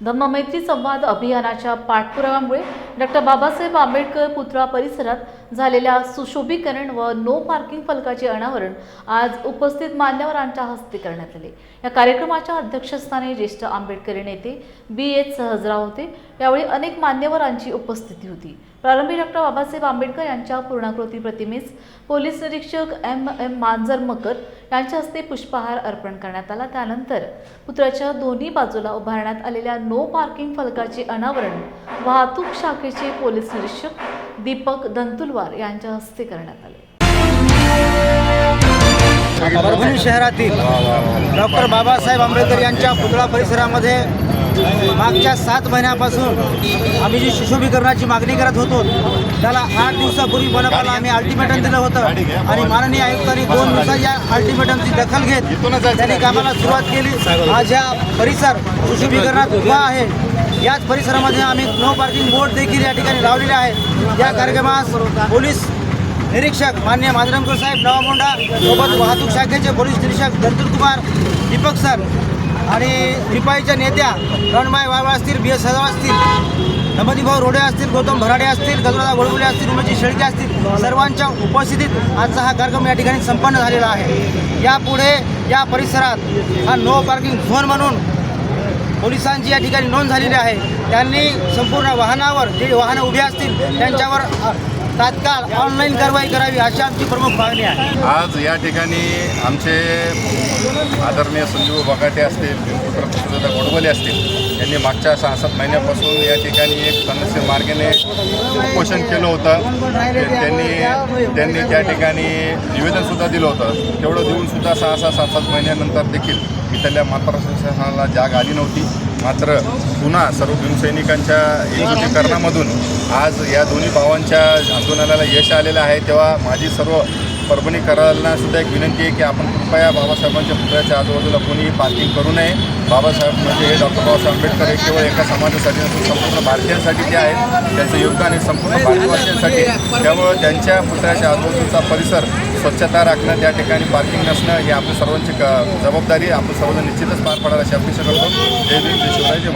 धम्म मैत्री संवाद अभियानाच्या पाठपुराव्यामुळे डॉ. बाबासाहेब आंबेडकर पुतळा परिसरात झालेल्या सुशोभीकरण व नो पार्किंग फलकाचे अनावरण आज उपस्थित मान्यवरांच्या हस्ते करण्यात आले। या कार्यक्रमाच्या अध्यक्षस्थानी ज्येष्ठ आंबेडकरी नेते B.H. सहजराव होते। यावेळी अनेक मान्यवरांची उपस्थिती होती। प्रारंभी डॉ. बाबासाहेब आंबेडकर यांच्या पूर्णाकृती प्रतिमेस पोलीस निरीक्षक M.M. मांजरमकर यांच्या हस्ते पुष्पहार अर्पण करण्यात आला। त्यानंतर पुतळ्याच्या दोन्ही बाजूला उभारण्यात आलेल्या नो पार्किंग फलकाचे अनावरण वाहतूक शाखेचे पोलीस निरीक्षक दीपक दंतुलवार यांच्या हस्ते करण्यात आले। परभणी शहरातील डॉक्टर बाबासाहेब आंबेडकर यांच्या पुतळा परिसरामध्ये मागच्या 7 महिन्यापासून आम्ही जी सुशोभीकरणाची मागणी करत होतो त्याला 8 दिवसापूर्वी बनपाला आम्ही अल्टिमेटम दिलं होतं आणि माननीय आयुक्तांनी 2 दिवसाच्या अल्टिमेटमची दखल घेत त्यांनी कामाला सुरुवात केली। आज हा परिसर सुशोभीकरणात उभा आहे। याच परिसरामध्ये आम्ही नो पार्किंग बोर्ड देखील या ठिकाणी लावलेले आहे। या कार्यक्रमास पोलीस निरीक्षक माननीय मांजरमकर साहेब नवामोंडा सोबत वाहतूक शाखेचे पोलीस निरीक्षक दंतुल कुमार दीपक सर आणि रिपाईच्या नेत्या रणबाई वाळवा असतील, B.S. सहजराव असतील, नमदीभाऊ रोडे असतील, गौतम भराडे असतील, गजरादा गोडबोले असतील, उमेश शेळके असतील, सर्वांच्या उपस्थितीत आजचा हा कार्यक्रम या ठिकाणी संपन्न झालेला आहे। यापुढे या परिसरात हा नो पार्किंग झोन म्हणून पोलिसांची या ठिकाणी नोंद झालेली आहे। त्यांनी संपूर्ण वाहनावर जे वाहनं उभी असतील त्यांच्यावर तात्काळ ऑनलाईन कारवाई करावी अशी आमची प्रमुख मागणी आहे। आज या ठिकाणी आमचे आदरणीय संजीव बगाटे असतील, पुत्र गोडबोले असतील यांनी मागच्या 6-7 महिन्यापासून या ठिकाणी एक तनस्य मार्गाने उपोषण केलं होतं। त्यांनी त्या ठिकाणी निवेदनसुद्धा दिलं होतं। तेवढं देऊनसुद्धा 6-7 महिन्यानंतर देखील इथल्या प्रशासनाला जाग आली नव्हती। मात्र पुन्हा सर्व भीमसैनिकांच्या एकजुटीकरणामधून आज या दोन्ही भावांच्या आंदोलनाला यश आलेलं आहे। तेव्हा माझी सर्व परभणीकरांना सुद्धा एक विनंती आहे की आपण कृपया बाबासाहेबांच्या पुतळ्याच्या आजूबाजूला कोणीही पार्किंग करू नये। बाबासाहेब म्हणजे हे डॉक्टर बाबासाहेब आंबेडकर हे केवळ एका समाजासाठी नसून संपूर्ण भारतीयांसाठी ते आहेत। त्यांचं योगदान हे संपूर्ण भारतवासियांसाठी। त्यामुळे त्यांच्या पुतळ्याच्या आजूबाजूचा परिसर स्वच्छता राखणं, त्या ठिकाणी पार्किंग नसणं ही आपल्या सर्वांची जबाबदारी आपण सर्वजण निश्चितच पार पाडायला अशी अपेक्षा करतो। जय भीम, जय शिवराय, जय महाराज।